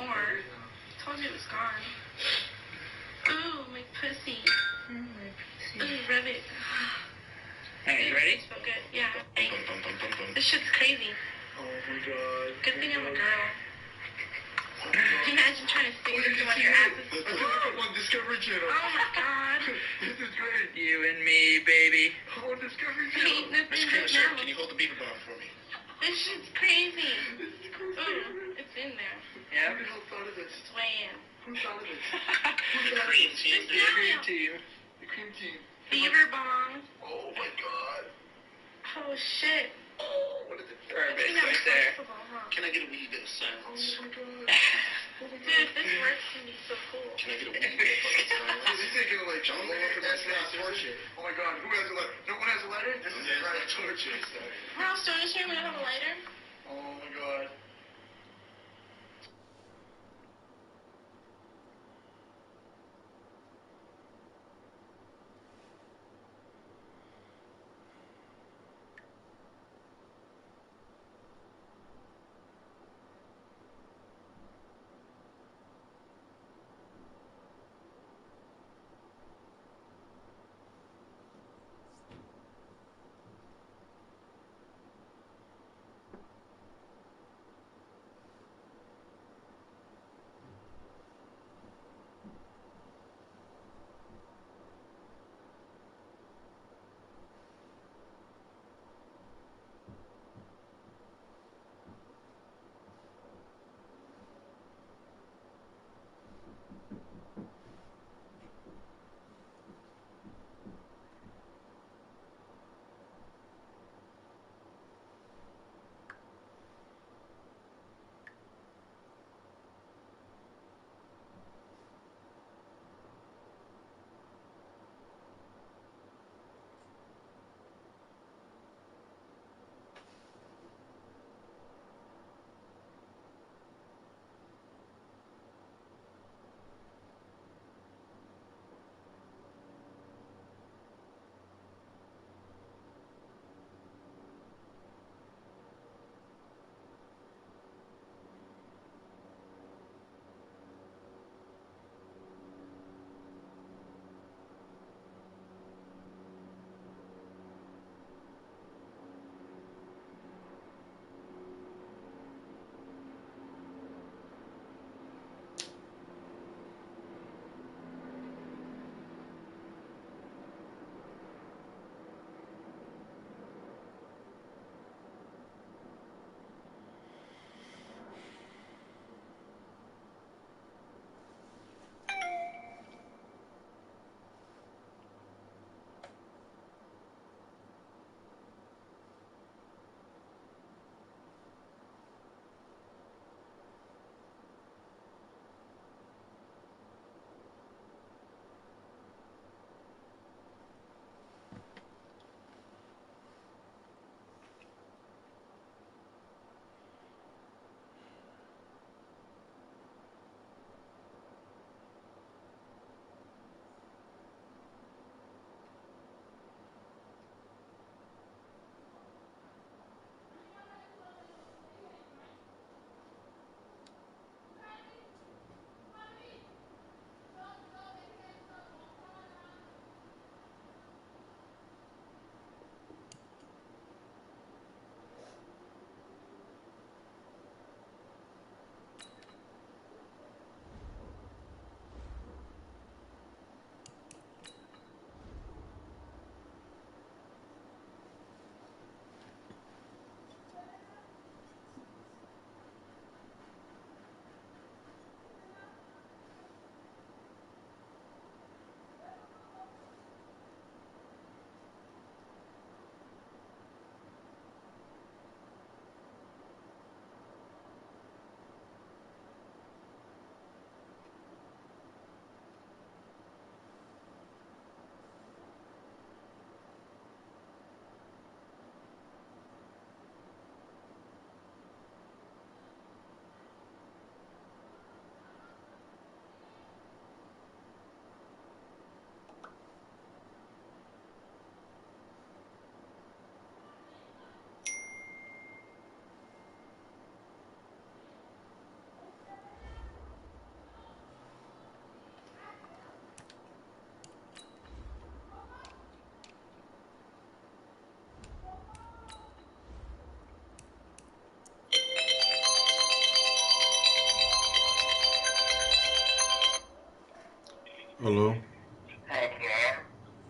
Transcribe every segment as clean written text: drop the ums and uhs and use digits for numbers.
more. Told you it was gone. Ooh, my pussy. Ooh, rub it. Hey, you ready? So good. Yeah. This shit's crazy. Oh my god. Good thing I'm a girl. Imagine trying to stick into one of your asses. On Discovery Channel. Oh my god. This is great. You and me, baby. On Discovery Ain't Channel. nothing Miss but Cream, now. can you hold the beaver bomb for me? This shit's crazy. This is crazy. Ooh, it's in there. Yeah. Who the hell thought of this? Swam. Who thought of this? The Cream team. Just now. Cream team. The cream team. Beaver bomb. Oh my god. Oh shit. Oh, what is it? Perfect, You know, right there. flexible, huh? Can I get a wee bit of silence? Oh my god. Dude, if this works, it's gonna be so cool. Can I get a wee bit of fucking silence? This ain't gonna like jump all up in my face. Oh my god, who has a lighter? No one has a lighter? This is right. Torture. We're all stoners here, we don't have a lighter. Oh my god.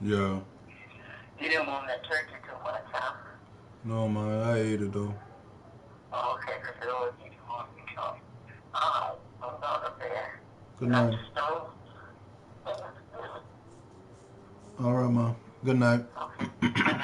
Yeah. You didn't want that turkey too much, huh? No, man, I ate it though. Oh, okay, because it always makes you want to go. Oh, I'm going up there. Good night. Stove. All right, man. Good night. Okay.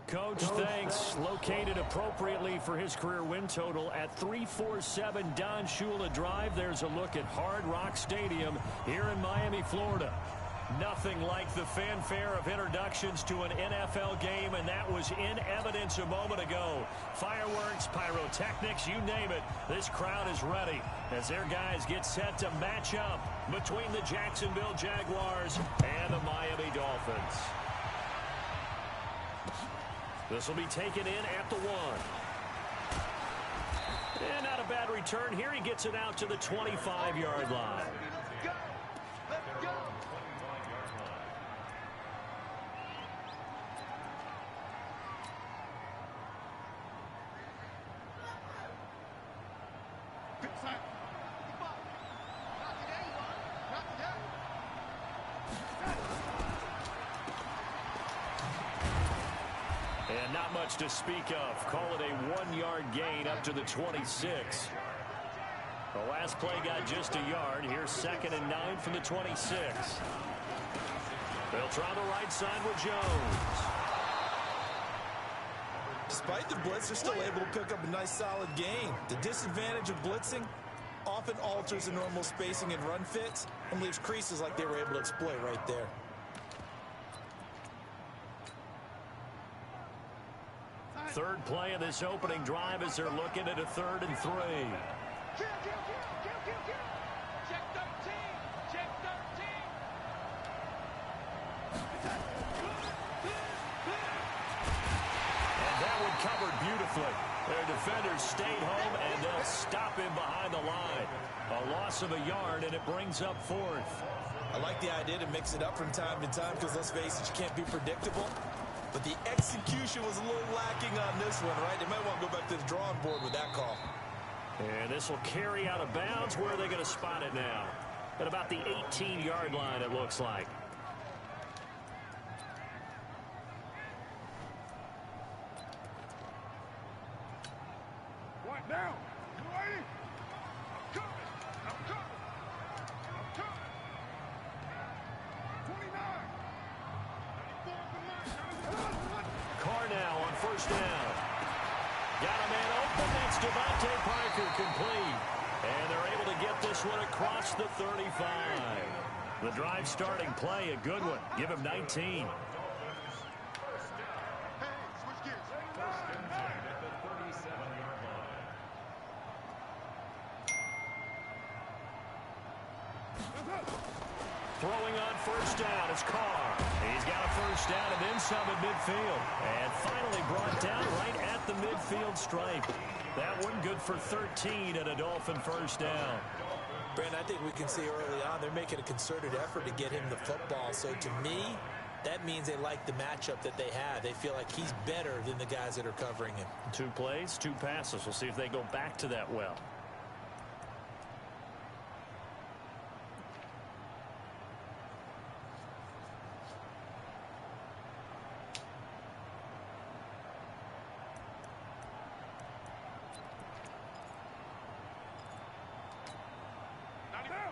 Coach thinks located appropriately for his career win total at 347 Don Shula Drive. There's a look at Hard Rock Stadium here in Miami, Florida. Nothing like the fanfare of introductions to an NFL game, and that was in evidence a moment ago. Fireworks, pyrotechnics, you name it. This crowd is ready as their guys get set to match up between the Jacksonville Jaguars and the Miami Dolphins. This will be taken in at the 1. And not a bad return here. He gets it out to the 25-yard line. Let's go. And not much to speak of. Call it a 1-yard gain up to the 26. The last play got just a yard. Here's 2nd and 9 from the 26. They'll try the right side with Jones. Despite the blitz, they're still able to pick up a nice solid gain. The disadvantage of blitzing often alters the normal spacing and run fits and leaves creases like they were able to exploit right there. Third play of this opening drive as they're looking at a 3rd and 3. Check 13. Check 13. And that one covered beautifully. Their defenders stayed home, and they'll stop him behind the line. A loss of a yard, and it brings up 4th. I like the idea to mix it up from time to time because, let's face it, you can't be predictable. But the execution was a little lacking on this one, right? They might want to go back to the drawing board with that call. And this will carry out of bounds. Where are they going to spot it now? At about the 18-yard line, it looks like. What now? You ready? I'm coming. I'm coming. I'm coming. 29. Carr now on 1st down. Got a man open. That's Devontae Parker complete. And they're able to get this one across the 35. The drive starting play, a good one. Give him 19. Throwing on 1st down is Carr. He's got a 1st down and then some at midfield. And finally brought down right at the the midfield stripe. That one good for 13 and a Dolphin first down. Brent, I think we can see early on they're making a concerted effort to get him the football. So to me, that means they like the matchup that they have. They feel like he's better than the guys that are covering him. 2 plays, 2 passes. We'll see if they go back to that well.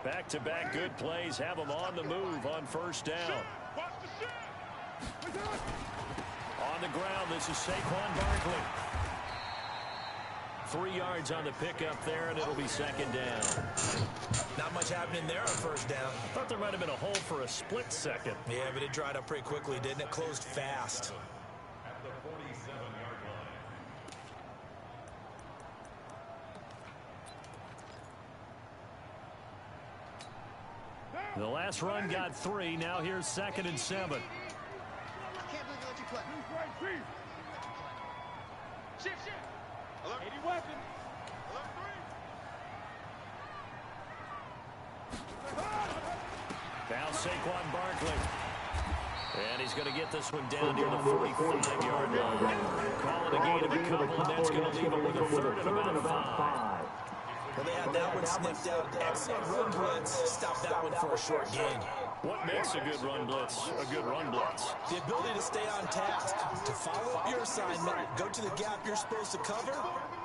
Back-to-back good plays have them on the move on first down. On the ground, this is Saquon Barkley. 3 yards on the pickup there, and it'll be second down. Not much happening there on first down. Thought there might have been a hole for a split second. Yeah, but it dried up pretty quickly, didn't it? Closed fast. The last run got 3. Now here's 2nd and 7. Can't believe they let you play. Shift. 80 weapon. Now Saquon Barkley. And he's going to get this one down near the 45-yard line. Call it a gain of a couple, and that's going to leave him with a third and about 5. Well, they had that one sniffed out. Excellent run blitz. Stop that one for a short gain. What makes a good run blitz a good run blitz? The ability to stay on task, to follow up your assignment, go to the gap you're supposed to cover,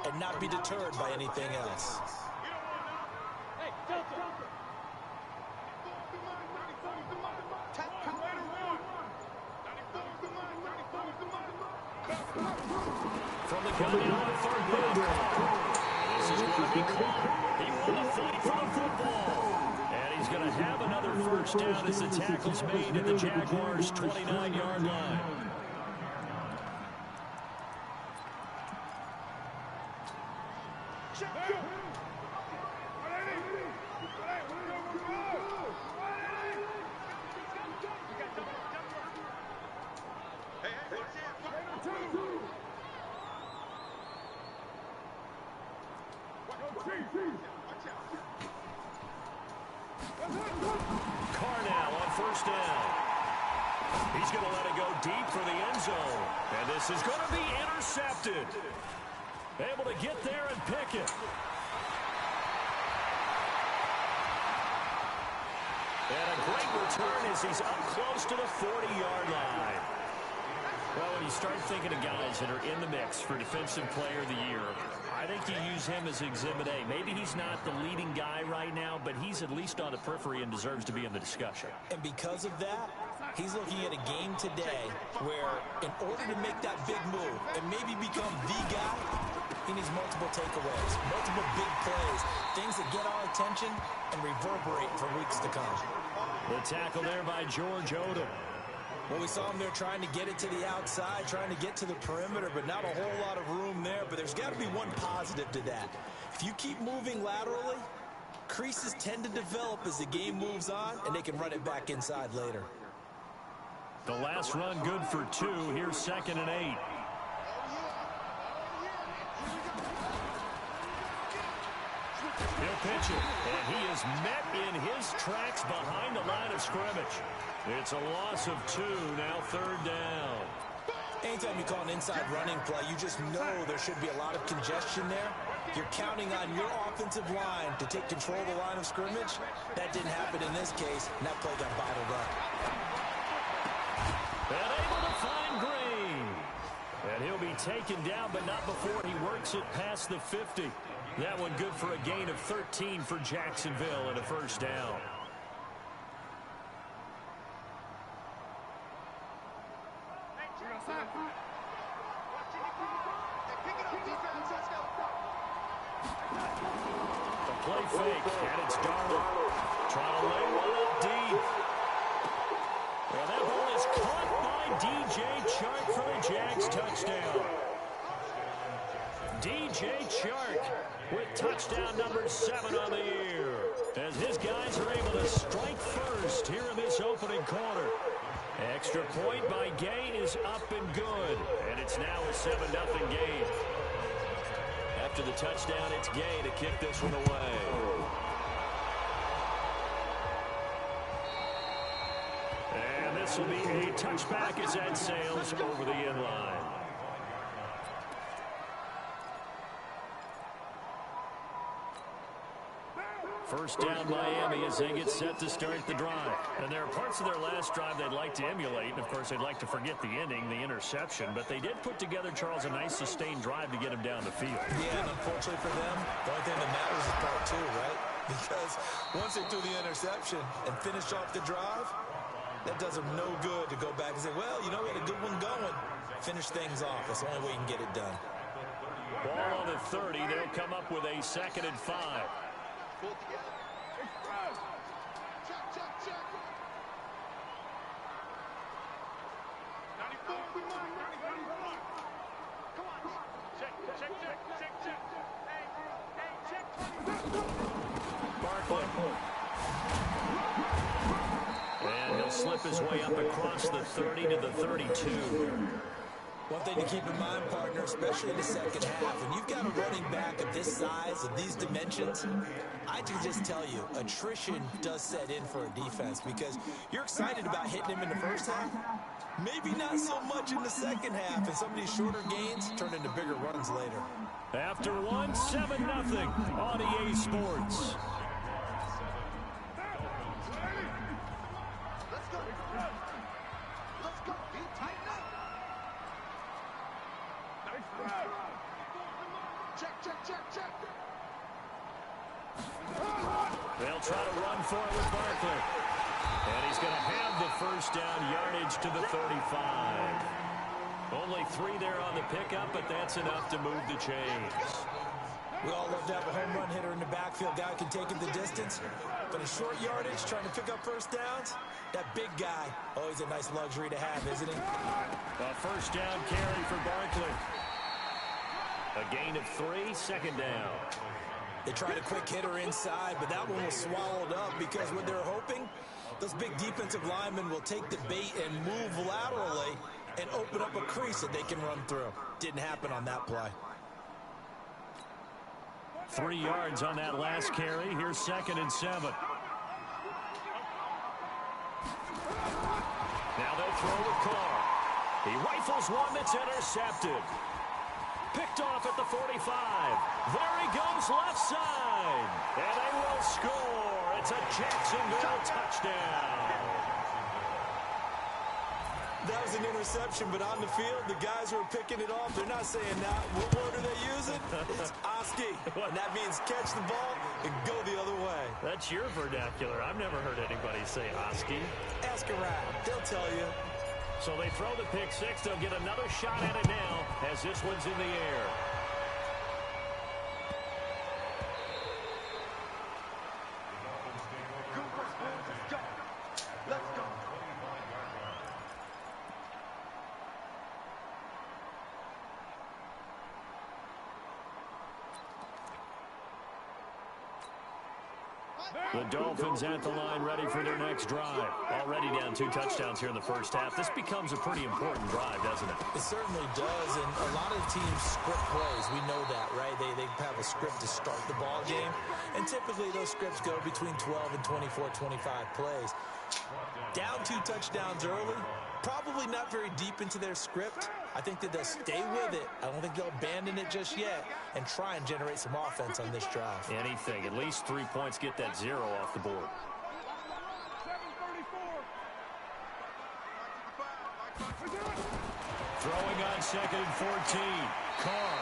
and not be deterred by anything else. Hey, Delta. From the gun down the 3rd down. This is going to be caught. He won the fight for the football. And he's going to have another first down as the tackle's made at the Jaguars' 29-yard line. Carnell on first down. He's going to let it go deep for the end zone. And this is going to be intercepted. Able to get there and pick it. And a great return as he's up close to the 40-yard line. Well, when you start thinking of guys that are in the mix for Defensive Player of the Year, I think you use him as Exhibit A. Maybe he's not the leading guy right now, but he's at least on the periphery and deserves to be in the discussion. And because of that, he's looking at a game today where in order to make that big move and maybe become the guy, he needs multiple takeaways, multiple big plays, things that get our attention and reverberate for weeks to come. The tackle there by George Odom. Well, we saw him there trying to get it to the outside, trying to get to the perimeter, but not a whole lot of room there. But there's got to be one positive to that. If you keep moving laterally, creases tend to develop as the game moves on, and they can run it back inside later. The last run good for 2. Here's 2nd and 8. He'll pitch it, and he is met in his tracks behind the line of scrimmage. It's a loss of 2, now 3rd down. Anytime you call an inside running play, you just know there should be a lot of congestion there. You're counting on your offensive line to take control of the line of scrimmage. That didn't happen in this case, and that play got bottled up. And able to find Green. And he'll be taken down, but not before he works it past the 50. That one good for a gain of 13 for Jacksonville and a first down. The play fake, and it's Darnold trying to lay one up deep. Well, that ball is caught by DJ Chark for the Jags touchdown. DJ Chark with touchdown number 7 on the year, as his guys are able to strike first here in this opening quarter. Extra point by Gay is up and good, and it's now a 7-0 game. after the touchdown. It's Gay to kick this one away. And this will be a touchback as that sails over the end line. First down Miami as they get set to start the drive. And there are parts of their last drive they'd like to emulate. And, of course, they'd like to forget the ending, the interception. But they did put together, Charles, a nice sustained drive to get him down the field. Yeah, and unfortunately for them, the only thing that matters is part two, right? Because once they threw the interception and finished off the drive, that does them no good to go back and say, well, you know, we had a good one going. Finish things off. That's the only way you can get it done. Ball on the 30. They'll come up with a 2nd and 5. Barkley. And he'll slip his way up across the 30 to the 32. One thing to keep in mind, partner, especially in the second half, when you've got a running back of this size, of these dimensions, I can just tell you, attrition does set in for a defense because you're excited about hitting him in the first half. Maybe not so much in the second half, and some of these shorter gains turn into bigger runs later. After one, 7-0 on EA Sports. They'll try to run for it with Barkley. And he's going to have the first down, yardage to the 35. Only 3 there on the pickup, but that's enough to move the chains. We all love to have a home run hitter in the backfield. Guy can take it the distance. But a short yardage, trying to pick up first downs, that big guy, always a nice luxury to have, isn't he? A first down carry for Barkley. A gain of 3, 2nd down. They tried a quick hitter inside, but that one was swallowed up because what they're hoping, those big defensive linemen will take the bait and move laterally and open up a crease that they can run through. Didn't happen on that play. 3 yards on that last carry. Here's 2nd and 7. Now they'll throw with Carr. He rifles one that's intercepted. Picked off at the 45. There he goes left side. And they will score. It's a Jacksonville touchdown. That was an interception, but on the field, the guys who are picking it off, they're not saying that. What word are they using? It's Oski. And that means catch the ball and go the other way. That's your vernacular. I've never heard anybody say Oski. Ask around. They'll tell you. So they throw the pick 6. They'll get another shot at it now as this one's in the air. The Dolphins at the line ready for their next drive. Already down 2 touchdowns here in the first half. This becomes a pretty important drive, doesn't it? It certainly does, and a lot of teams script plays. We know that, right? They have a script to start the ball game, and typically those scripts go between 12 and 24, 25 plays. Down 2 touchdowns early, probably not very deep into their script. I think that they'll stay with it. I don't think they'll abandon it just yet and try and generate some offense on this drive. Anything. At least 3 points, get that 0 off the board. Throwing on 2nd and 14. Carr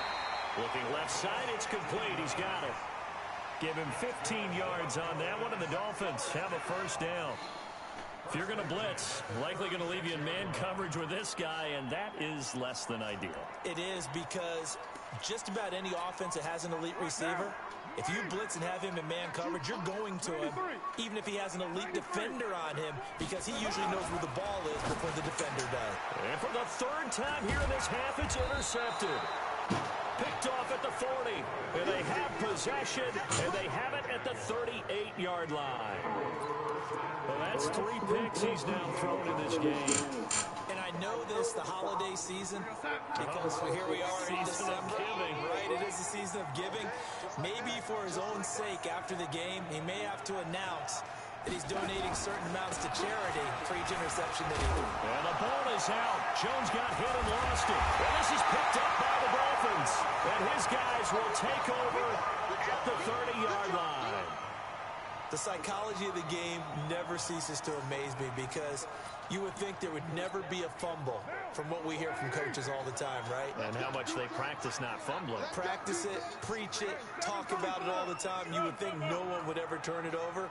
looking left side. It's complete. He's got it. Give him 15 yards on that one, and the Dolphins have a first down. If you're going to blitz, likely going to leave you in man coverage with this guy, and that is less than ideal. It is, because just about any offense that has an elite receiver, if you blitz and have him in man coverage, you're going to him, even if he has an elite defender on him, because he usually knows where the ball is before the defender does. And for the 3rd time here in this half, it's intercepted. Picked off at the 40, and they have possession, and they have it at the 38-yard line. Well, that's 3 picks he's now thrown in this game. And I know this, the holiday season, because here we are in December, right? right? It is the season of giving. Maybe for his own sake after the game, he may have to announce that he's donating certain amounts to charity for each interception that he threw. And the ball is out. Jones got hit and lost it. Well, this is picked up by the Dolphins. And his guys will take over at the 30-yard line. The psychology of the game never ceases to amaze me because you would think there would never be a fumble from what we hear from coaches all the time, right? And how much they practice not fumbling. Practice it, preach it, talk about it all the time. You would think no one would ever turn it over.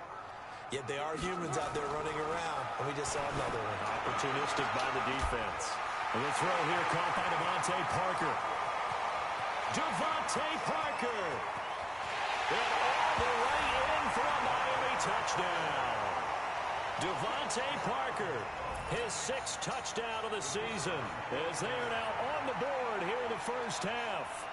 Yet they are humans out there running around, and we just saw another one. Opportunistic by the defense. And the throw here caught by Devontae Parker. Devontae Parker. And all the way in for a Miami touchdown. Devontae Parker, his 6th touchdown of the season, as they are now on the board here in the first half.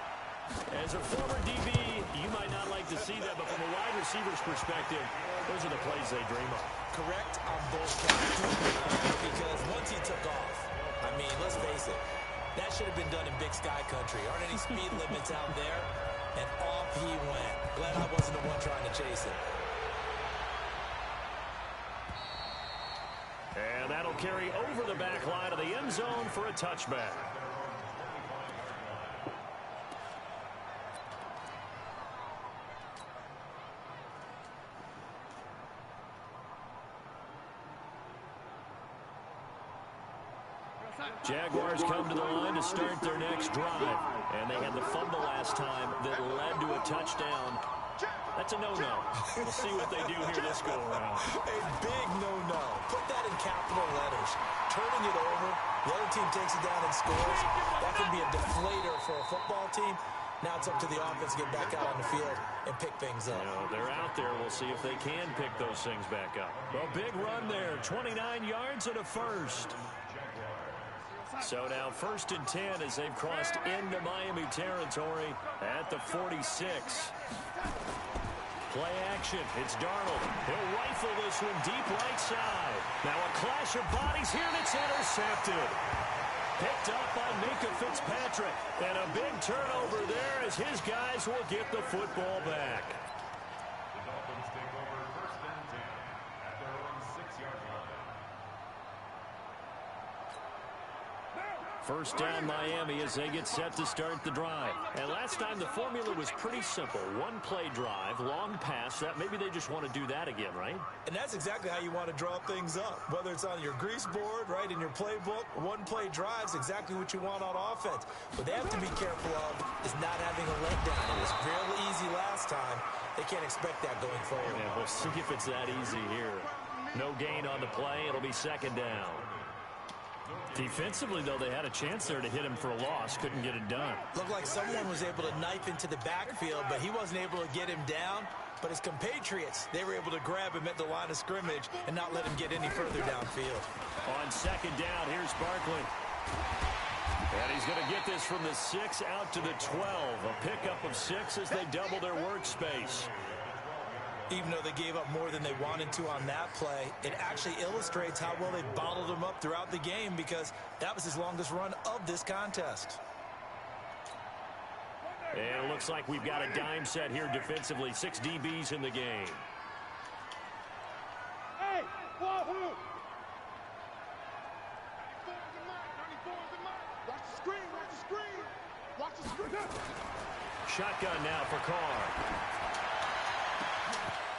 As a former DB, you might not like to see that, but from a wide receiver's perspective, those are the plays they dream of. Correct on both counts. Because once he took off, I mean, let's face it, that should have been done in Big Sky country. Aren't any speed limits out there? And off he went. Glad I wasn't the one trying to chase it. And that'll carry over the back line of the end zone for a touchback. Jaguars come to the line to start their next drive. And they had the fumble last time that led to a touchdown. That's a no-no. We'll see what they do here this go-around. A big no-no. Put that in capital letters. Turning it over, the other team takes it down and scores. That can be a deflator for a football team. Now it's up to the offense to get back out on the field and pick things up. You know, they're out there. We'll see if they can pick those things back up. A big run there. 29 yards and a first. So now 1st and 10 as they've crossed into Miami territory at the 46. Play action. It's Darnold. He'll rifle this one deep right side. Now a clash of bodies here, and it's intercepted. Picked up by Minkah Fitzpatrick. And a big turnover there as his guys will get the football back. The Dolphins take over 1st and 10 at their own 6-yard line. First down Miami as they get set to start the drive. And last time the formula was pretty simple. One play drive, long pass. That maybe they just want to do that again, right? And that's exactly how you want to draw things up. Whether it's on your grease board, right, in your playbook, one play drive is exactly what you want on offense. What they have to be careful of is not having a letdown. It was real easy last time. They can't expect that going forward. Yeah, we'll see if it's that easy here. No gain on the play. It'll be 2nd down. Defensively, though, they had a chance there to hit him for a loss. Couldn't get it done. Looked like someone was able to knife into the backfield, but he wasn't able to get him down. But his compatriots, they were able to grab him at the line of scrimmage and not let him get any further downfield. On 2nd down, here's Barkley. And he's going to get this from the 6 out to the 12. A pickup of 6 as they double their workspace. Even though they gave up more than they wanted to on that play, it actually illustrates how well they bottled him up throughout the game because that was his longest run of this contest. And it looks like we've got a dime set here defensively. 6 DBs in the game. Hey, Wahoo! Watch the screen, watch the screen. Watch the screen. Shotgun now for Carr.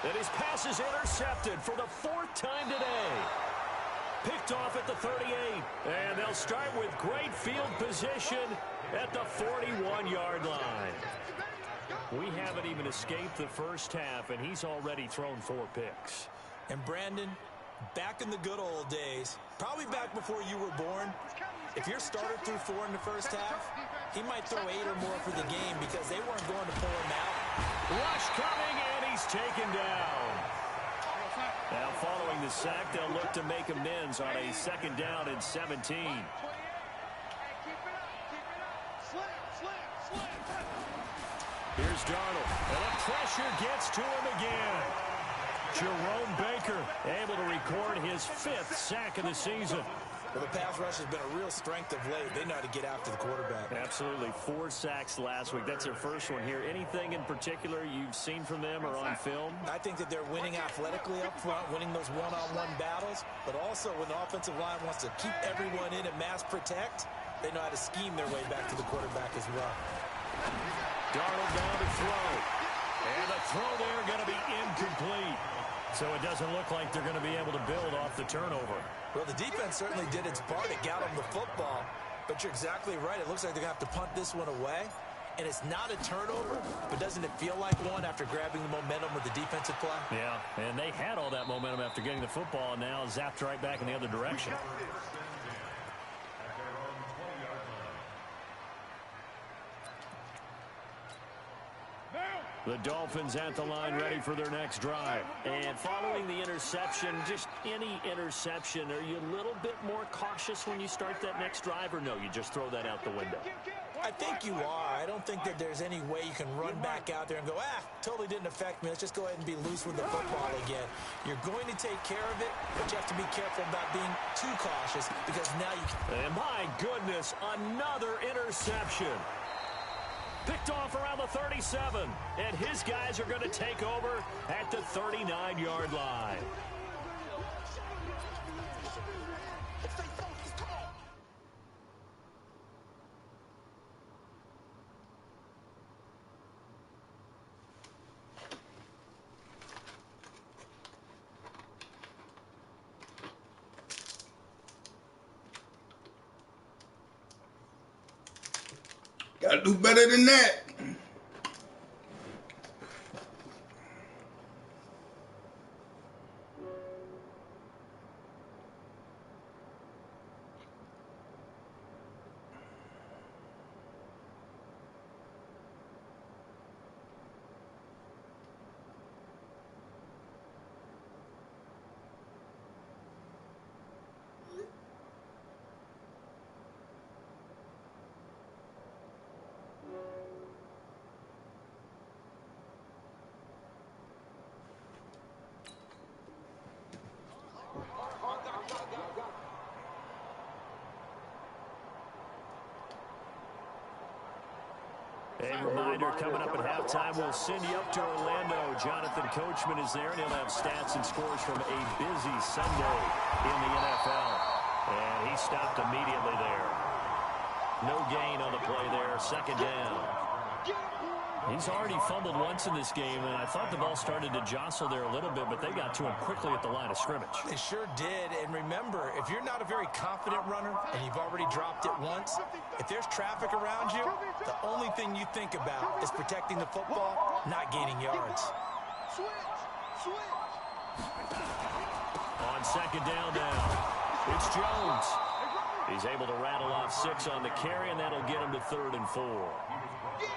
And his pass is intercepted for the 4th time today. Picked off at the 38. And they'll start with great field position at the 41-yard line. We haven't even escaped the first half, and he's already thrown 4 picks. And Brandon, back in the good old days, probably back before you were born, if your starter threw 4 in the first half, he might throw 8 or more for the game because they weren't going to pull him out. Rush coming, and he's taken down. Now following the sack, they'll look to make amends on a 2nd down and 17. Here's Darnold, and the pressure gets to him again. Jerome Baker able to record his 5th sack of the season. Well, the pass rush has been a real strength of late. They know how to get after the quarterback. Absolutely. 4 sacks last week. That's their first one here. Anything in particular you've seen from them or on film? I think that they're winning athletically up front, winning those one-on-one battles, but also when the offensive line wants to keep everyone in and mass protect, they know how to scheme their way back to the quarterback as well. Darnold down to throw. And the throw there going to be incomplete. So it doesn't look like they're going to be able to build off the turnover. Well, the defense certainly did its part. It got them the football. But you're exactly right. It looks like they're going to have to punt this one away. And it's not a turnover, but doesn't it feel like one after grabbing the momentum with the defensive play? Yeah, and they had all that momentum after getting the football, and now zapped right back in the other direction. The Dolphins at the line ready for their next drive. And following the interception, just any interception, are you a little bit more cautious when you start that next drive, or no, you just throw that out the window? I think you are. I don't think that there's any way you can run back out there and go, totally didn't affect me. Let's just go ahead and be loose with the football again. You're going to take care of it, but you have to be careful about being too cautious because now you can. And my goodness, another interception. Picked off around the 37, and his guys are going to take over at the 39-yard line. Gotta do better than that. A reminder, coming up at halftime, we'll send you up to Orlando. Jonathan Coachman is there, and he'll have stats and scores from a busy Sunday in the NFL. And he stopped immediately there. No gain on the play there, second down. He's already fumbled once in this game, and I thought the ball started to jostle there a little bit, but they got to him quickly at the line of scrimmage. They sure did, and remember, if you're not a very confident runner and you've already dropped it once, if there's traffic around you, the only thing you think about is protecting the football, not gaining yards. On second down now, it's Jones. He's able to rattle off 6 on the carry, and that'll get him to 3rd and 4.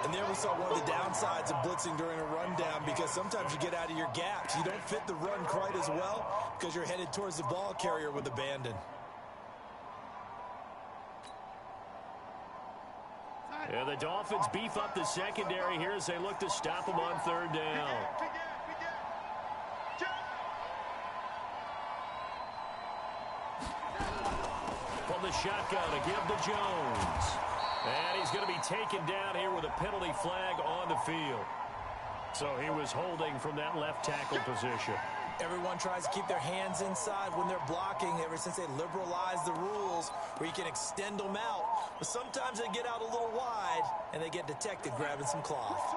And there we saw one of the downsides of blitzing during a rundown, because sometimes you get out of your gaps. You don't fit the run quite as well because you're headed towards the ball carrier with abandon. Yeah, the Dolphins beef up the secondary here as they look to stop him on 3rd down. From the shotgun to give to Jones. And he's going to be taken down here with a penalty flag on the field. So he was holding from that left tackle position. Everyone tries to keep their hands inside when they're blocking ever since they liberalized the rules where you can extend them out. But sometimes they get out a little wide and they get detected grabbing some cloth.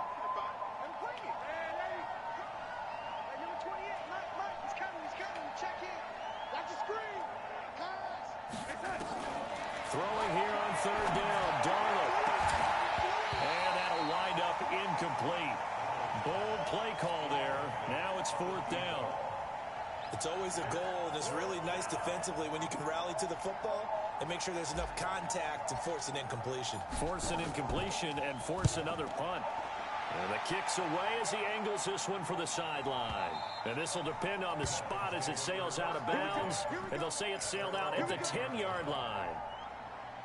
Throwing here on 3rd down, Darnold. And that'll wind up incomplete. Bold play call there. Now it's 4th down. It's always a goal, and it's really nice defensively when you can rally to the football and make sure there's enough contact to force an incompletion. Force an incompletion and force another punt. And the kick's away as he angles this one for the sideline. And this will depend on the spot as it sails out of bounds. And they'll say it sailed out at the 10-yard line.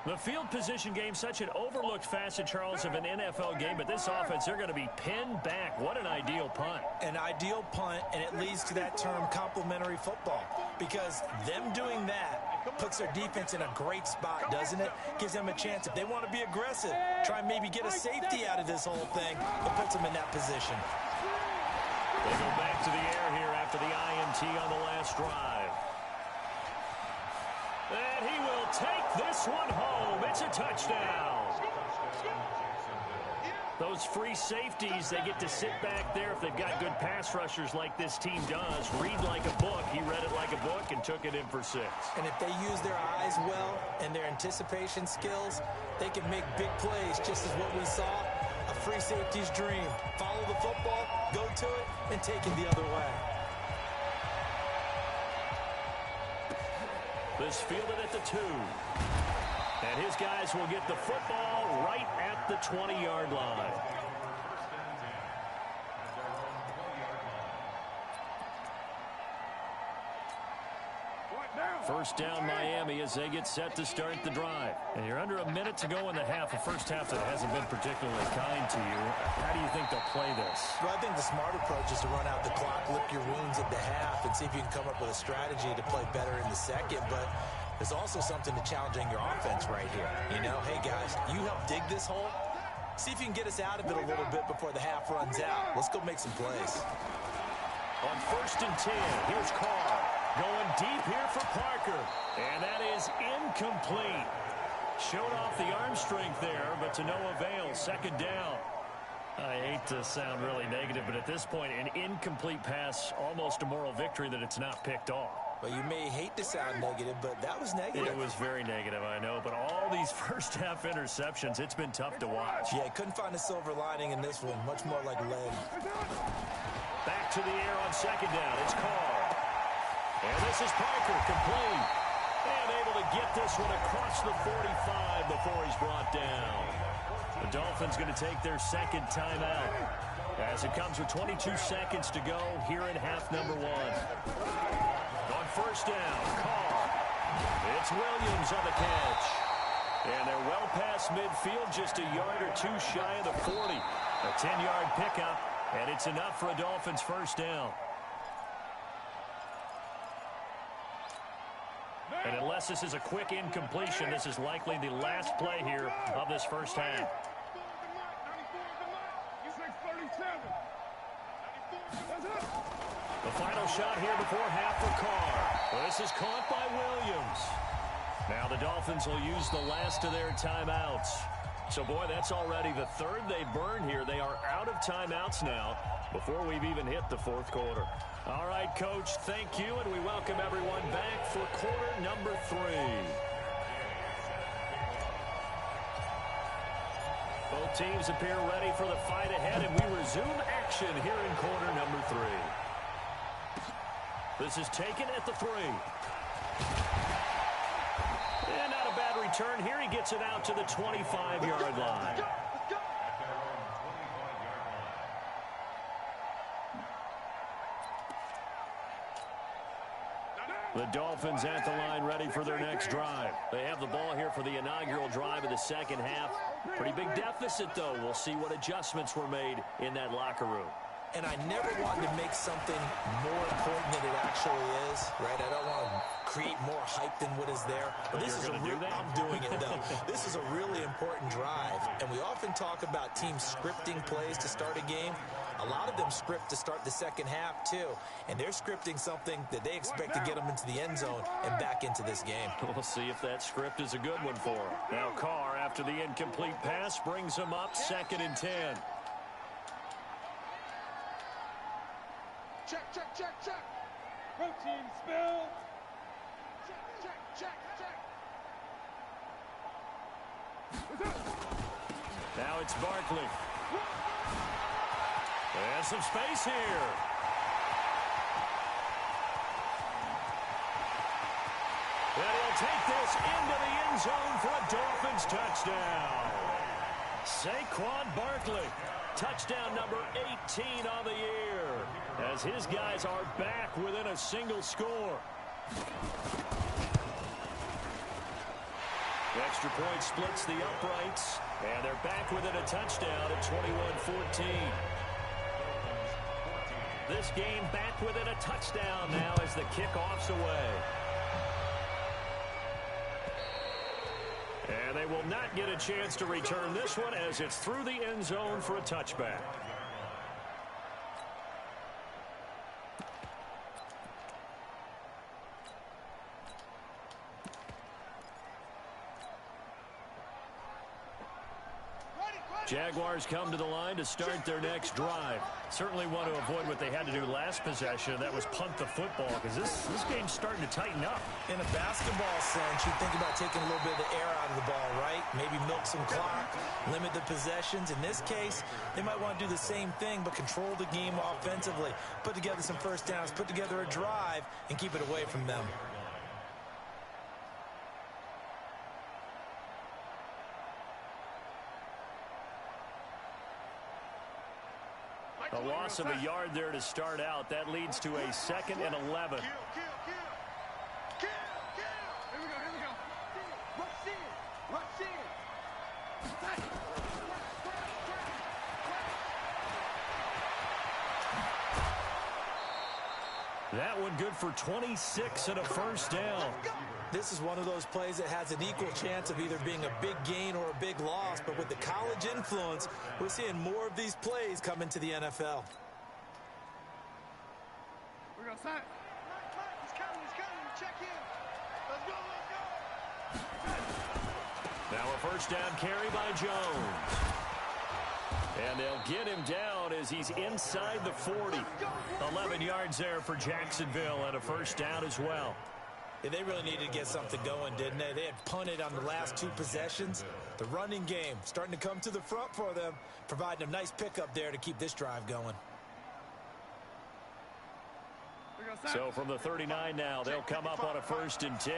The field position game, such an overlooked facet, Charles, of an NFL game, but this offense, they're going to be pinned back. What an ideal punt. An ideal punt, and it leads to that term complementary football, because them doing that puts their defense in a great spot, doesn't it? Gives them a chance. If they want to be aggressive, try and maybe get a safety out of this whole thing, it puts them in that position. They go back to the air here after the INT on the last drive. And he will take this one home. It's a touchdown. Those free safeties, they get to sit back there if they've got good pass rushers like this team does. Read like a book. He read it like a book and took it in for 6. And if they use their eyes well and their anticipation skills, they can make big plays, just as what we saw. A free safety's dream. Follow the football, go to it, and take it the other way. This fielded at the 2. And his guys will get the football right at the 20-yard line. First down Miami as they get set to start the drive. And you're under a minute to go in the half. A first half that hasn't been particularly kind to you. How do you think they'll play this? Well, I think the smart approach is to run out the clock, lick your wounds at the half, and see if you can come up with a strategy to play better in the second. But there's also something to challenging your offense right here. You know, hey, guys, you help dig this hole. See if you can get us out of it a little bit before the half runs out. Let's go make some plays. On 1st and 10, here's Carr. Going deep here for Parker. And that is incomplete. Showed off the arm strength there, but to no avail. 2nd down. I hate to sound really negative, but at this point, an incomplete pass, almost a moral victory that it's not picked off. Well, you may hate to sound negative, but that was negative. It was very negative, I know. But all these first half interceptions, it's been tough to watch. Yeah, couldn't find a silver lining in this one. Much more like lead. Back to the air on 2nd down. It's Carr. And this is Parker, complete. And able to get this one across the 45 before he's brought down. The Dolphins going to take their 2nd timeout as it comes with 22 seconds to go here in half number 1. On 1st down, Carr. It's Williams on the catch. And they're well past midfield, just a yard or 2 shy of the 40. A 10-yard pickup, and it's enough for a Dolphins 1st down. And unless this is a quick incompletion, this is likely the last play here of this first half. The final shot here before half for Carr. Well, this is caught by Williams. Now the Dolphins will use the last of their timeouts. So, boy, that's already the 3rd they burned here. They are out of timeouts now before we've even hit the 4th quarter. All right, Coach, thank you, and we welcome everyone back for quarter number 3. Both teams appear ready for the fight ahead, and we resume action here in quarter number 3. This is taken at the 3. And not a bad return here. He gets it out to the 25-yard line. The Dolphins at the line ready for their next drive. They have the ball here for the inaugural drive of the 2nd half. Pretty big deficit, though. We'll see what adjustments were made in that locker room. And I never wanted to make something more important than it actually is, right? I don't want to create more hype than what is there. But this is I'm doing it, though. This is a really important drive. And we often talk about teams scripting plays to start a game. A lot of them script to start the 2nd half, too. And they're scripting something that they expect to get them into the end zone and back into this game. We'll see if that script is a good one for them. Now Carr, after the incomplete pass, brings him up 2nd and 10. Check. Protein spill. Check. Now it's Barkley. There's some space here. And he'll take this into the end zone for a Dolphins touchdown. Saquon Barkley, touchdown number 18 on the year, as his guys are back within a single score. Extra point splits the uprights, and they're back within a touchdown at 21-14. This game back within a touchdown now as the kickoff's away. And they will not get a chance to return this one as it's through the end zone for a touchback. Jaguars come to the line to start their next drive. Certainly want to avoid what they had to do last possession. That was punt the football, because this game's starting to tighten up. In a basketball sense, you think about taking a little bit of the air out of the ball, right? Maybe milk some clock, limit the possessions. In this case, they might want to do the same thing, but control the game offensively. Put together some first downs, put together a drive, and keep it away from them. A loss of a yard there to start out. That leads to a 2nd and 11. Here we go. Rush in. That one good for 26 and a first down. This is one of those plays that has an equal chance of either being a big gain or a big loss, but with the college influence, we're seeing more of these plays come into the NFL. We're going to sign. He's coming. Check in. Let's go. Now a first down carry by Jones. And they'll get him down as he's inside the 40. 11 yards there for Jacksonville and a first down as well. Yeah, they really needed to get something going, didn't they? They had punted on the last 2 possessions. The running game starting to come to the front for them, providing a nice pickup there to keep this drive going. So from the 39 now, they'll come up on a 1st and 10.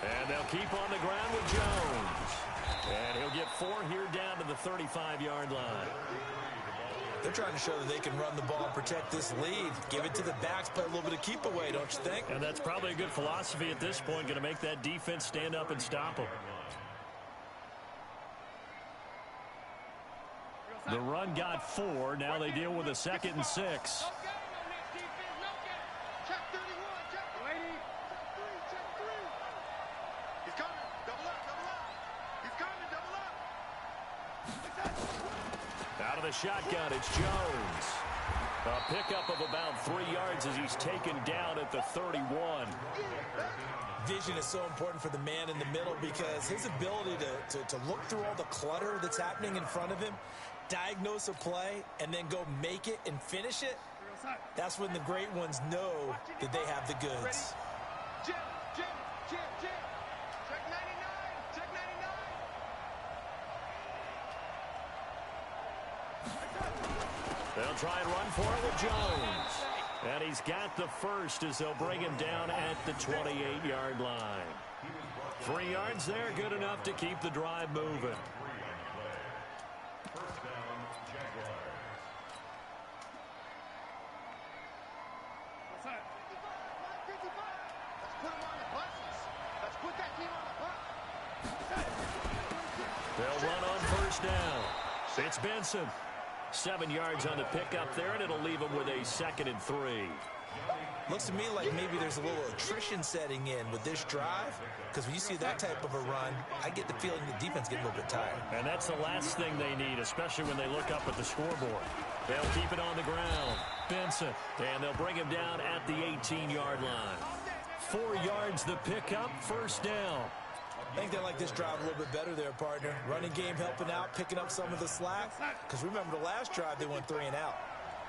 And they'll keep on the ground with Jones. And he'll get 4 here down to the 35-yard line. They're trying to show that they can run the ball and protect this lead. Give it to the backs, play a little bit of keep away, don't you think? And that's probably a good philosophy at this point, going to make that defense stand up and stop them. The run got 4. Now they deal with a 2nd and 6. Out of the shotgun, it's Jones. A pickup of about 3 yards as he's taken down at the 31. Vision is so important for the man in the middle because his ability to look through all the clutter that's happening in front of him, diagnose a play, and then go make it and finish it, that's when the great ones know that they have the goods. Jim. Check 99. They'll try and run for it with Jones. And he's got the first as they'll bring him down at the 28-yard line. 3 yards there, good enough to keep the drive moving. First down, Jaguars. Let's put him on the buses. Let's put that team on the bus. They'll run on first down. It's Benson. 7 yards on the pickup there, and it'll leave them with a 2nd and 3. Looks to me like maybe there's a little attrition setting in with this drive, because when you see that type of a run, I get the feeling the defense getting a little bit tired. And that's the last thing they need, especially when they look up at the scoreboard. They'll keep it on the ground. Benson, and they'll bring him down at the 18-yard line. 4 yards the pickup, first down. I think they like this drive a little bit better there, partner. Running game helping out, picking up some of the slack. Because remember, the last drive, they went 3 and out.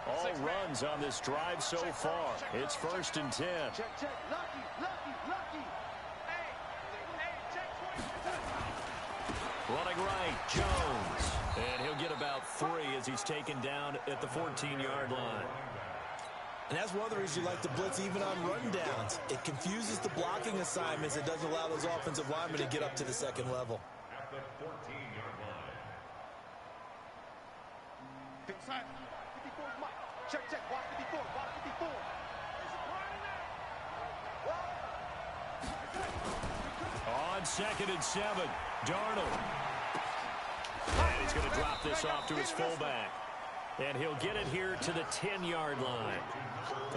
All runs on this drive so far. It's 1st and 10. Check. Lucky. Hey, check 20. Running right, Jones. And he'll get about 3 as he's taken down at the 14-yard line. And that's one of the reasons you like to blitz even on rundowns. It confuses the blocking assignments. It doesn't allow those offensive linemen to get up to the 2nd level. At the 14-yard line. Inside. 54 is Mike. Check. Watch 54. On 2nd and 7, Darnold. And he's going to drop this off to his fullback. And he'll get it here to the 10-yard line.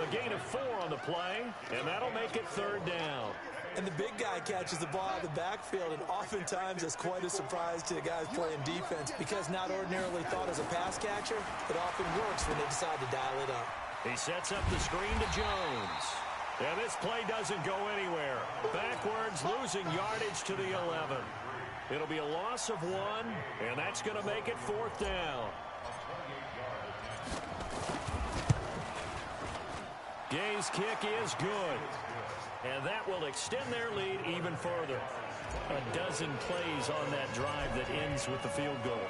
A gain of 4 on the play, and that'll make it 3rd down. And the big guy catches the ball out of the backfield, and oftentimes that's quite a surprise to the guys playing defense because not ordinarily thought as a pass catcher, it often works when they decide to dial it up. He sets up the screen to Jones. And this play doesn't go anywhere. Backwards, losing yardage to the 11. It'll be a loss of 1, and that's going to make it 4th down. Gay's kick is good. And that will extend their lead even further. A dozen plays on that drive that ends with the field goal.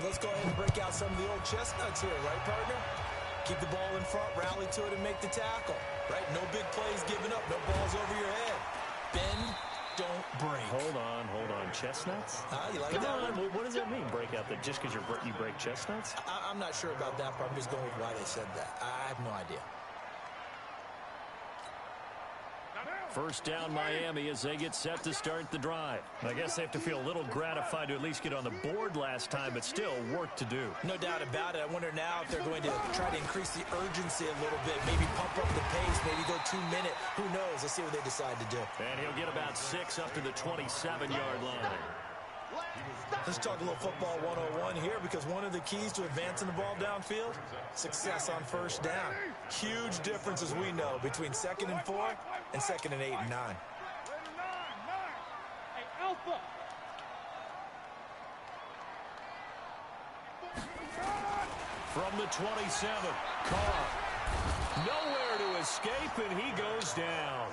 Let's go ahead and break out some of the old chestnuts here, right, partner? Keep the ball in front, rally to it, and make the tackle. Right? No big plays given up, no balls over your head. Bend, don't break. Hold on. Chestnuts? You like Come that on, one? what does that mean, break out? That just because you break chestnuts? I'm not sure about that, but I'm just going with why they said that. I have no idea. First down, Miami, as they get set to start the drive. I guess they have to feel a little gratified to at least get on the board last time, but still work to do. No doubt about it. I wonder now if they're going to try to increase the urgency a little bit, maybe pump up the pace, maybe go 2-minute. Who knows? Let's see what they decide to do. And he'll get about 6 up to the 27-yard line. Let's talk a little football 101 here because one of the keys to advancing the ball downfield, success on first down. Huge difference, as we know, between 2nd and 4 and 2nd and 8 and 9. Hey, Alpha. From the 27, Carr. Nowhere to escape, and he goes down.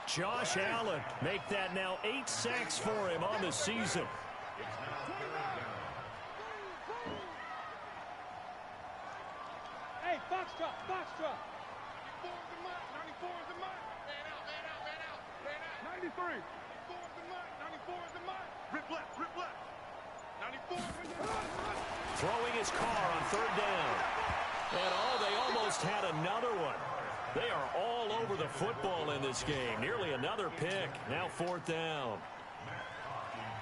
Josh Allen make that now 8 sacks for him on the season. Hey, Foxtrot. 93. 94 is the mark. Rip left. 94 is the mark. Throwing his car on 3rd down. And they almost had another one. They are all over the football in this game. Nearly another pick. Now 4th down.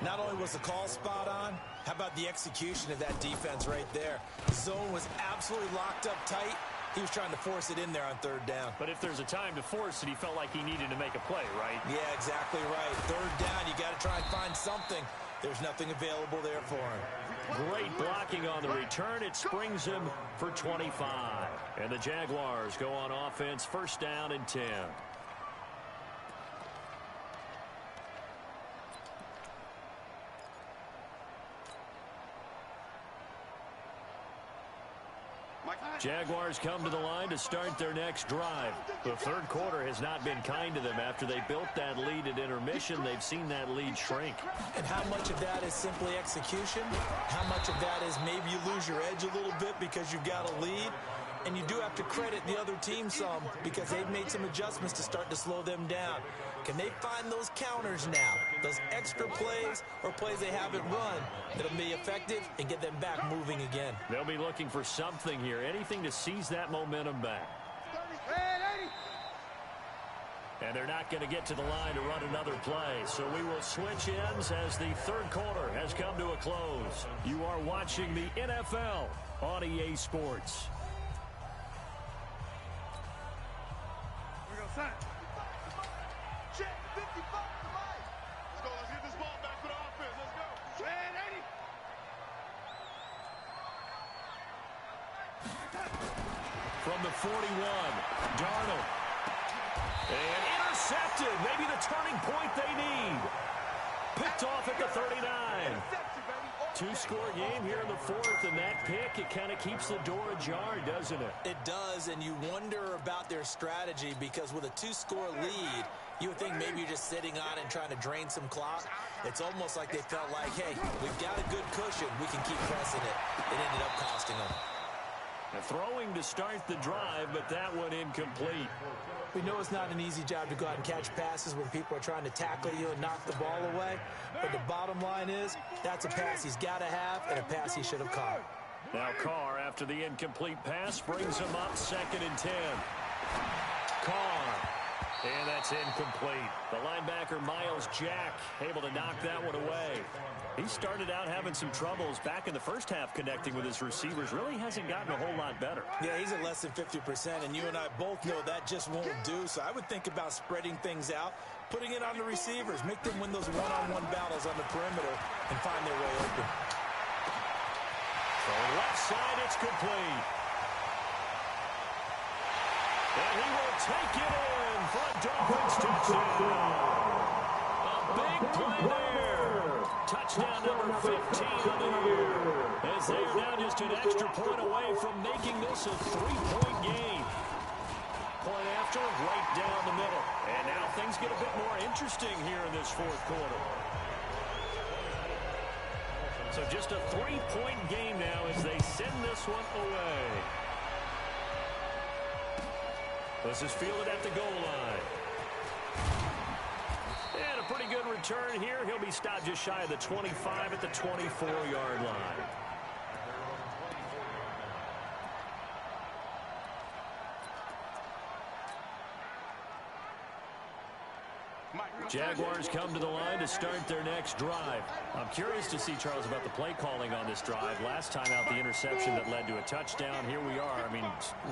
Not only was the call spot on, how about the execution of that defense right there? The zone was absolutely locked up tight. He was trying to force it in there on 3rd down. But if there's a time to force it, he felt like he needed to make a play, right? Yeah, exactly right. 3rd down, you got to try and find something. There's nothing available there for him. Great blocking on the return. It springs him for 25. And the Jaguars go on offense, 1st down and 10. Jaguars come to the line to start their next drive. The 3rd quarter has not been kind to them. After they built that lead at intermission, they've seen that lead shrink. And how much of that is simply execution? How much of that is maybe you lose your edge a little bit because you've got a lead? And you do have to credit the other team some because they've made some adjustments to start to slow them down. Can they find those counters now, those extra plays or plays they haven't run that'll be effective and get them back moving again? They'll be looking for something here, anything to seize that momentum back. And they're not going to get to the line to run another play, so we will switch ends as the 3rd quarter has come to a close. You are watching the NFL on EA Sports. Check 55 to Mike. Let's go. Let's get this ball back for the offense. Let's go. And 80. From the 41, Darnold. And intercepted. Maybe the turning point they need. Picked off at the 39. 2-score game here in the 4th, and that pick, it kind of keeps the door ajar, doesn't it? It does, and you wonder about their strategy because with a 2-score lead, you would think maybe you're just sitting on it and trying to drain some clock. It's almost like they felt like, hey, we've got a good cushion. We can keep pressing it. It ended up costing them. Throwing to start the drive, but that one incomplete. We know it's not an easy job to go out and catch passes when people are trying to tackle you and knock the ball away. But the bottom line is, that's a pass he's got to have and a pass he should have caught. Now Carr, after the incomplete pass, brings him up 2nd and 10. Carr And that's incomplete. The linebacker, Miles Jack, able to knock that one away. He started out having some troubles back in the first half connecting with his receivers. Really hasn't gotten a whole lot better. Yeah, he's at less than 50%, and you and I both know that just won't do. So I would think about spreading things out, putting it on the receivers, make them win those one-on-one battles on the perimeter and find their way open. So left side, it's complete. And he will take it in for a Dolphins touchdown. A big play there. Touchdown number 15 on the year. As they are now just an extra point away from making this a 3-point game. Point after, right down the middle. And now things get a bit more interesting here in this fourth quarter. So just a 3-point game now as they send this one away. This is fielded at the goal line. And a pretty good return here. He'll be stopped just shy of the 25 at the 24-yard line. Jaguars come to the line to start their next drive. I'm curious to see, Charles, about the play calling on this drive. Last time out, the interception that led to a touchdown. Here we are. I mean,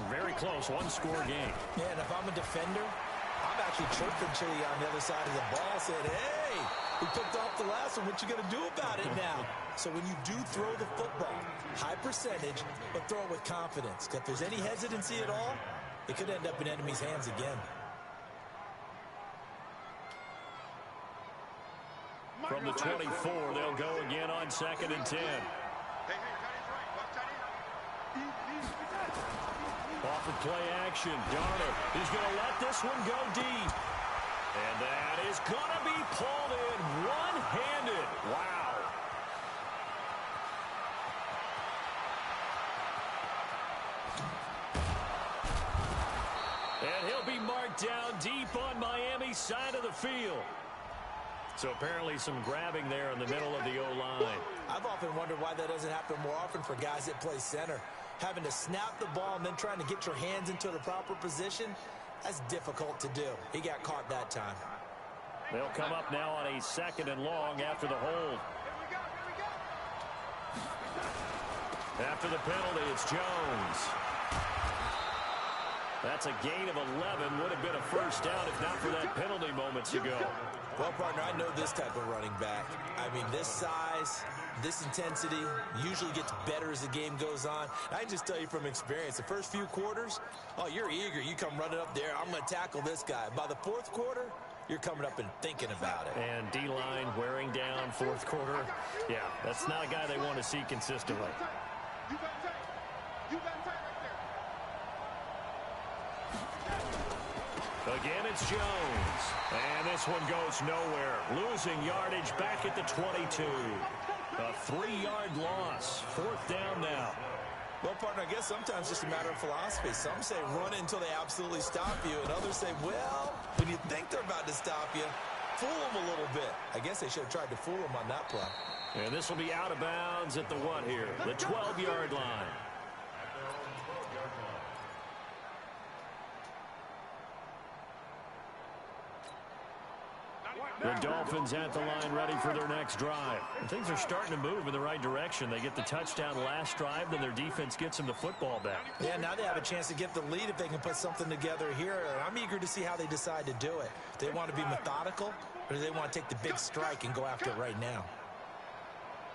very close, one-score game. Yeah, and if I'm a defender, I'm actually chirping Chili on the other side of the ball, saying, hey, we picked off the last one. What you going to do about it now? So when you do throw the football, high percentage, but throw it with confidence. If there's any hesitancy at all, it could end up in enemy's hands again. From the 24, they'll go again on 2nd and 10. Off of play action, Darnold. He's going to let this one go deep. And that is going to be pulled in one-handed. Wow. And he'll be marked down deep on Miami's side of the field. So apparently some grabbing there in the middle of the O-line. I've often wondered why that doesn't happen more often for guys that play center. Having to snap the ball and then trying to get your hands into the proper position, that's difficult to do. He got caught that time. They'll come up now on a 2nd and long after the hold. After the penalty, it's Jones. That's a gain of 11. Would have been a first down if not for that penalty moments ago. Well, partner, I know this type of running back. I mean, this size, this intensity usually gets better as the game goes on. I can just tell you from experience, the first few quarters, oh, you're eager. You come running up there. I'm going to tackle this guy. By the fourth quarter, you're coming up and thinking about it. And D-line wearing down fourth quarter. Yeah, that's not a guy they want to see consistently. You got tight. You got tight right there. Again, it's Jones. And this one goes nowhere. Losing yardage back at the 22. A 3-yard loss. 4th down now. Well, partner, I guess sometimes it's just a matter of philosophy. Some say run it until they absolutely stop you, and others say, well, when you think they're about to stop you, fool them a little bit. I guess they should have tried to fool them on that play. And this will be out of bounds at the what here? The 12-yard line. The Dolphins at the line ready for their next drive. And things are starting to move in the right direction. They get the touchdown last drive, then their defense gets them the football back. Yeah, now they have a chance to get the lead if they can put something together here. I'm eager to see how they decide to do it. Do they want to be methodical, or do they want to take the big strike and go after it right now?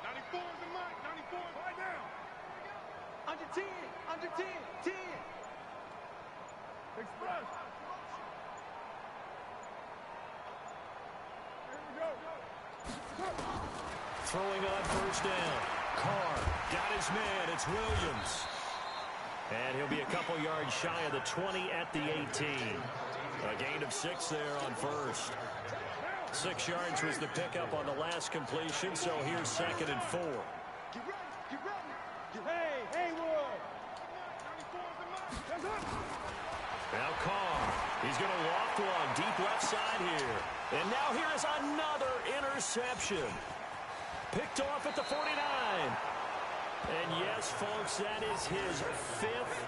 94 is the mic. 94 is right now. Under 10. Under 10. 10. Express. Throwing on first down. Carr got his man. It's Williams. And he'll be a couple yards shy of the 20 at the 18. A gain of 6 there on first. 6 yards was the pickup on the last completion, so here's 2nd and 4. Get ready. Get ready. Hey, Haywood. 94 is the mic. Now Carr. He's going to loft one deep left side here. And now here is another interception. Picked off at the 49. And yes, folks, that is his 5th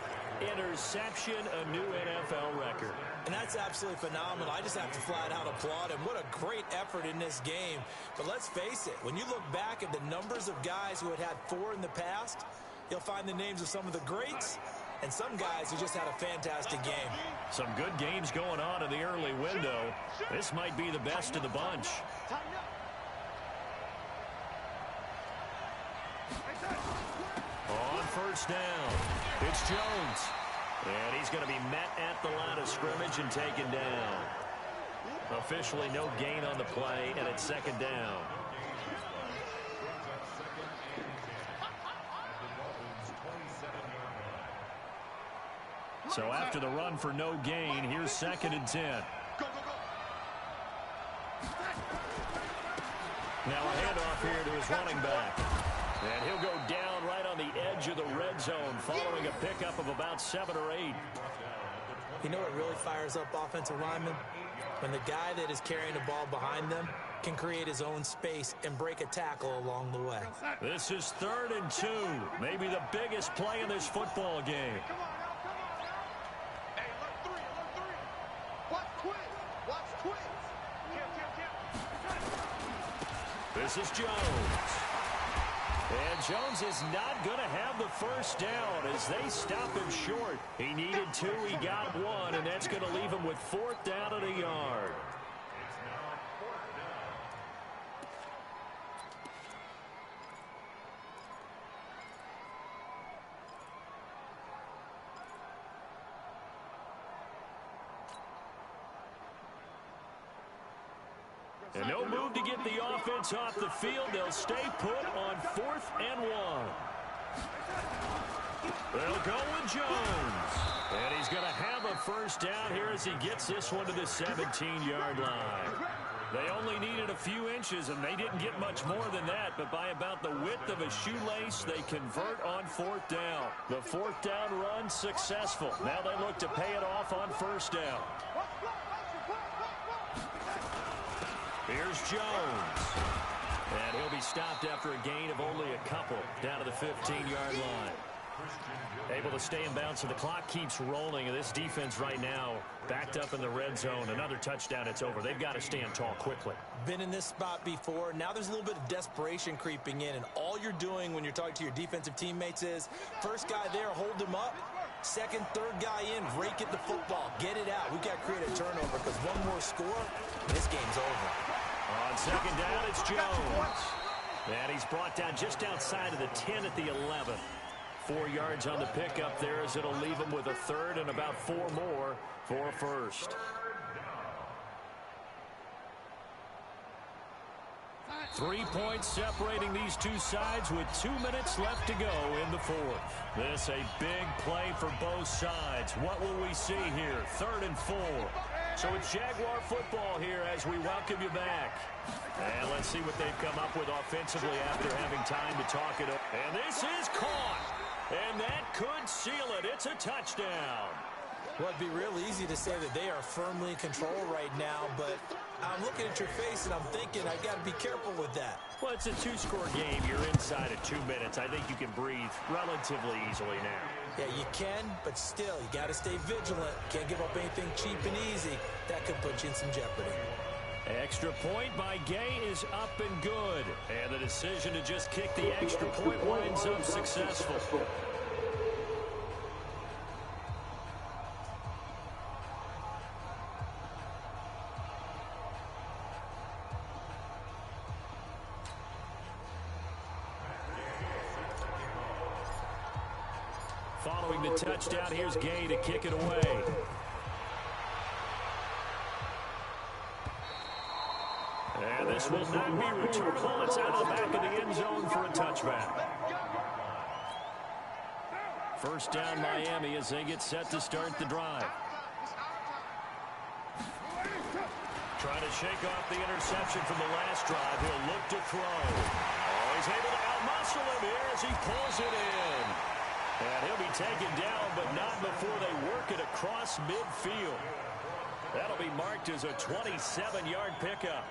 interception, a new NFL record. And that's absolutely phenomenal. I just have to flat out applaud him. What a great effort in this game. But let's face it, when you look back at the numbers of guys who had 4 in the past, you'll find the names of some of the greats and some guys who just had a fantastic game. Some good games going on in the early window. This might be the best of the bunch. On first down, it's Jones. And he's going to be met at the line of scrimmage and taken down. Officially no gain on the play, and it's second down. So after the run for no gain, here's 2nd and 10. Now a handoff here to his running back. And he'll go down right on the edge of the red zone following a pickup of about 7 or 8. You know what really fires up offensive linemen? When the guy that is carrying the ball behind them can create his own space and break a tackle along the way. This is 3rd and 2. Maybe the biggest play in this football game. This is Jones. And Jones is not going to have the first down as they stop him short. He needed 2, he got 1, and that's going to leave him with 4th down and a yard. And no move to get the offense off the field. They'll stay put on 4th and 1. They'll go with Jones. And he's going to have a first down here as he gets this one to the 17-yard line. They only needed a few inches, and they didn't get much more than that. But by about the width of a shoelace, they convert on 4th down. The 4th down run successful. Now they look to pay it off on first down. Here's Jones. And he'll be stopped after a gain of only a couple down to the 15-yard line. Able to stay in bounds, so the clock keeps rolling. And this defense right now backed up in the red zone. Another touchdown, it's over. They've got to stand tall quickly. Been in this spot before. Now there's a little bit of desperation creeping in. And all you're doing when you're talking to your defensive teammates is, first guy there, hold him up. Second, third guy in, rake at the football. Get it out. We've got to create a turnover because one more score, this game's over. On second down, it's Jones. And he's brought down just outside of the 10 at the 11. 4 yards on the pickup there as it'll leave him with a 3rd and about 4 more for a first. 3 points separating these two sides with 2 minutes left to go in the 4th. This a big play for both sides. What will we see here? 3rd and 4. So it's Jaguar football here as we welcome you back. And let's see what they've come up with offensively after having time to talk it up. And this is caught. And that could seal it. It's a touchdown. Well, it'd be real easy to say that they are firmly in control right now, but I'm looking at your face and I'm thinking I've got to be careful with that. Well, it's a 2-score game. You're inside of 2 minutes. I think you can breathe relatively easily now. Yeah, you can, but still, you got to stay vigilant. Can't give up anything cheap and easy. That could put you in some jeopardy. Extra point by Gay is up and good. And the decision to just kick the extra point winds up successful. Following the touchdown, here's Gay to kick it away. And this will not be returnable. It's out of the back of the end zone for a touchback. First down, Miami, as they get set to start the drive. Trying to shake off the interception from the last drive. He'll look to throw. Oh, he's able to outmuscle him here as he pulls it in. And he'll be taken down, but not before they work it across midfield. That'll be marked as a 27-yard pickup.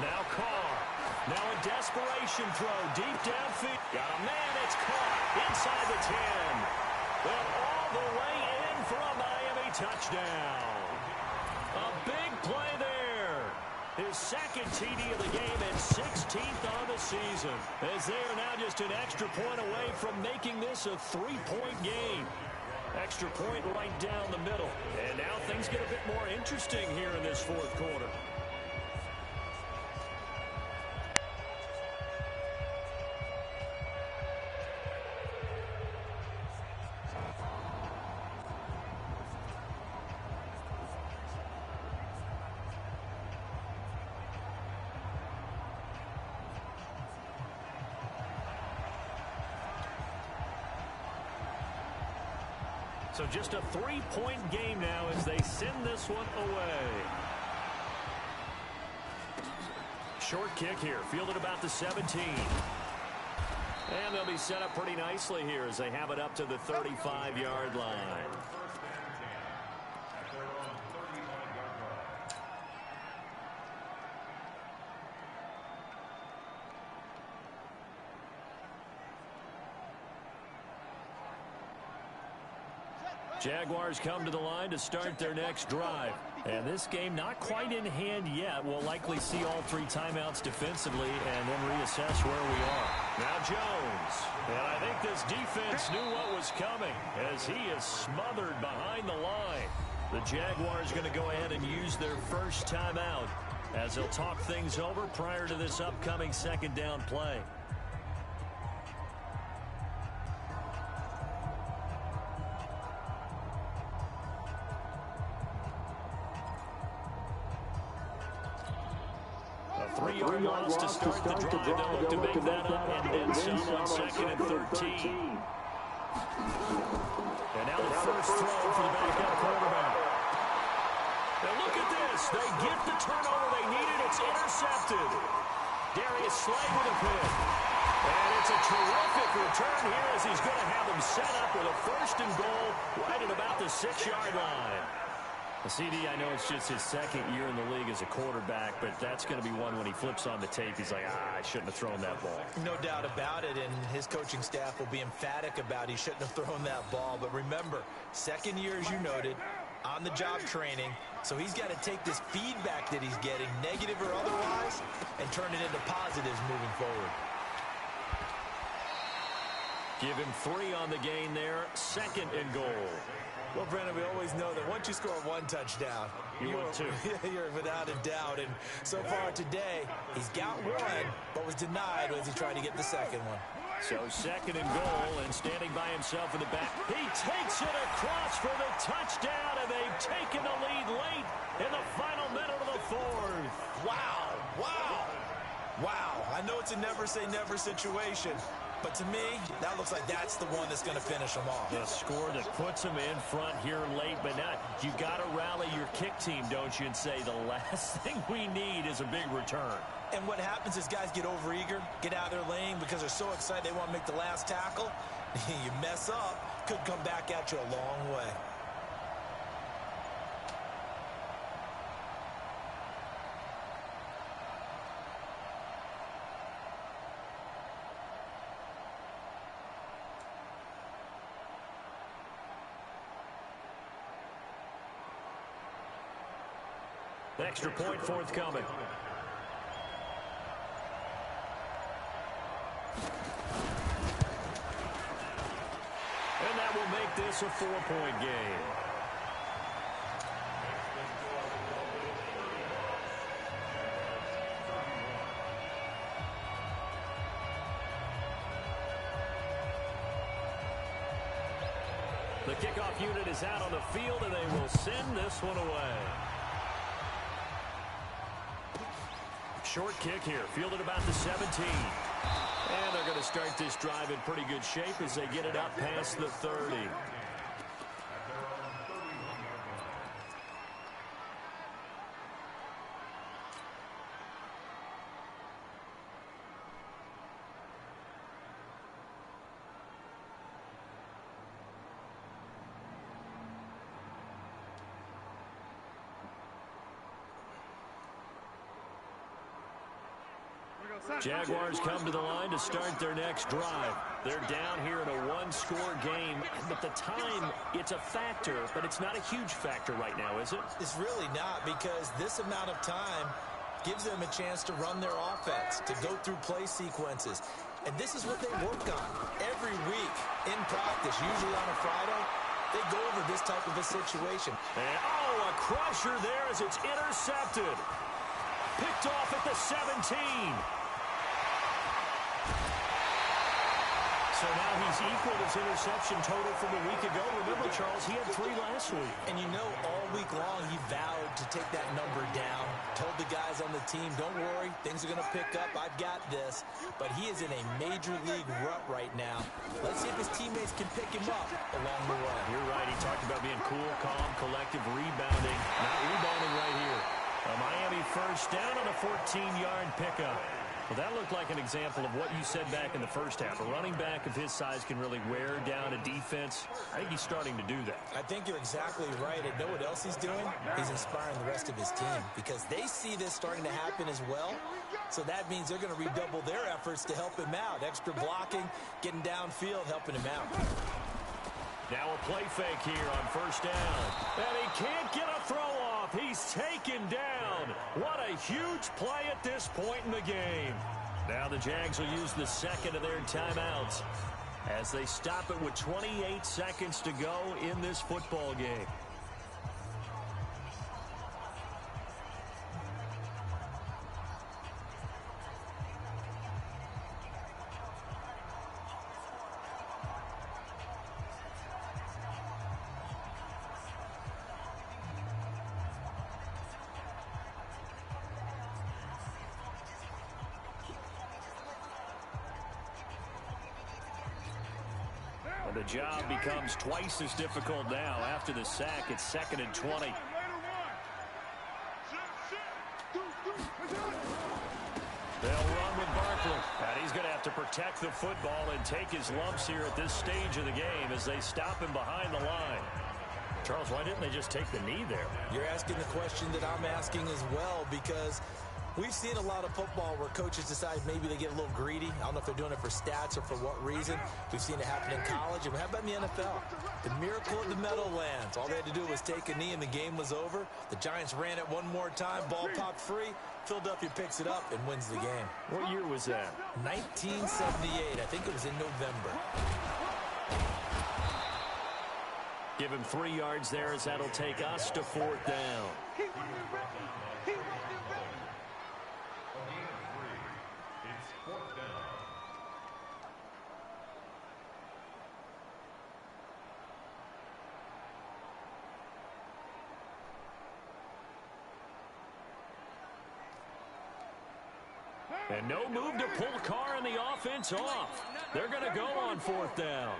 Now Carr. Now a desperation throw deep downfield. Got a man. It's caught inside the 10. And all the way in for a Miami touchdown. A big play there. His second TD of the game and 16th on the season. As they are now just an extra point away from making this a 3-point game. Extra point right down the middle. And now things get a bit more interesting here in this fourth quarter. So just a 3-point game now as they send this one away. Short kick here, fielded about the 17. And they'll be set up pretty nicely here as they have it up to the 35-yard line. Jaguars come to the line to start their next drive. And this game not quite in hand yet. We'll likely see all 3 timeouts defensively and then reassess where we are. Now Jones. And I think this defense knew what was coming as he is smothered behind the line. The Jaguars going to go ahead and use their first timeout as they'll talk things over prior to this upcoming second down play. Three-yard loss to start the drive. They'll look to make that up and then some on 2nd and 13. And now the first throw for the backup quarterback. And look at this. They get the turnover they needed. It's intercepted. Darius Slay with a pick. And it's a terrific return here as he's going to have them set up with a 1st and goal right at about the 6-yard line. CD, I know it's just his 2nd year in the league as a quarterback, but that's going to be one when he flips on the tape. He's like, I shouldn't have thrown that ball. No doubt about it, and his coaching staff will be emphatic about he shouldn't have thrown that ball. But remember, 2nd year, as you noted, on-the-job training, so he's got to take this feedback that he's getting, negative or otherwise, and turn it into positives moving forward. Give him 3 on the gain there, 2nd and goal. Well, Brennan, we always know that once you score 1 touchdown, you're without a doubt. And so far today, he's got 1, but was denied as he tried to get the 2nd one. So 2nd and goal, and standing by himself in the back. He takes it across for the touchdown, and they've taken the lead late in the final minute of the 4th. Wow, wow, wow. I know it's a never-say-never situation. But to me, that looks like that's the one that's going to finish them off. The score that puts them in front here late, but not. You got to rally your kick team, don't you, and say the last thing we need is a big return. And what happens is guys get overeager, get out of their lane because they're so excited they want to make the last tackle. You mess up, could come back at you a long way. Extra point forthcoming. And that will make this a 4-point game. The kickoff unit is out on the field, and they will send this one away. Short kick here, fielded about the 17. And they're going to start this drive in pretty good shape as they get it up past the 30. Jaguars come to the line to start their next drive. They're down here in a one-score game, but the time, it's a factor, but it's not a huge factor right now, is it? It's really not, because this amount of time gives them a chance to run their offense, to go through play sequences. And this is what they work on every week in practice, usually on a Friday. They go over this type of a situation. And, oh, a crusher there as it's intercepted. Picked off at the 17. So now he's equaled his interception total from a week ago. Remember, Charles, he had 3 last week. And you know, all week long he vowed to take that number down. Told the guys on the team, don't worry, things are going to pick up. I've got this. But he is in a major league rut right now. Let's see if his teammates can pick him up along the way. You're right. He talked about being cool, calm, collective, rebounding. Not rebounding right here. A Miami first down on a 14-yard pickup. Well, that looked like an example of what you said back in the first half. A running back of his size can really wear down a defense. I think he's starting to do that. I think you're exactly right. And know what else he's doing? He's inspiring the rest of his team because they see this starting to happen as well. So that means they're going to redouble their efforts to help him out. Extra blocking, getting downfield, helping him out. Now a play fake here on first down. And he can't get a throw off. He's taken down. What a huge play at this point in the game. Now the Jags will use the second of their timeouts as they stop it with 28 seconds to go in this football game. The job becomes twice as difficult now. After the sack, it's 2nd and 20. They'll run with Barkley. And he's going to have to protect the football and take his lumps here at this stage of the game as they stop him behind the line. Charles, why didn't they just take the knee there? You're asking the question that I'm asking as well, because we've seen a lot of football where coaches decide maybe they get a little greedy. I don't know if they're doing it for stats or for what reason. We've seen it happen in college. And how about in the NFL? The miracle of the Meadowlands. All they had to do was take a knee and the game was over. The Giants ran it one more time. Ball popped free. Philadelphia picks it up and wins the game. What year was that? 1978. I think it was in November. Give him 3 yards there as that'll take us to 4th down. And no move to pull Carr and the offense off. They're going to go on 4th down.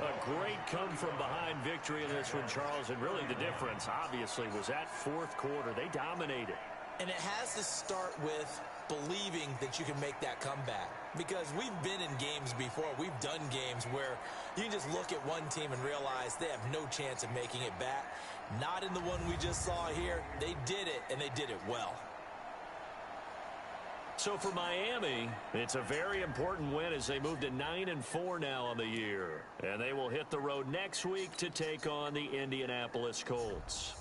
A great come-from-behind victory in this one, Charles. And really the difference, obviously, was that 4th quarter. They dominated. And it has to start with believing that you can make that comeback. Because we've been in games before. We've done games where you can just look at one team and realize they have no chance of making it back. Not in the one we just saw here. They did it, and they did it well. So for Miami, it's a very important win as they move to 9-4 now on the year. And they will hit the road next week to take on the Indianapolis Colts.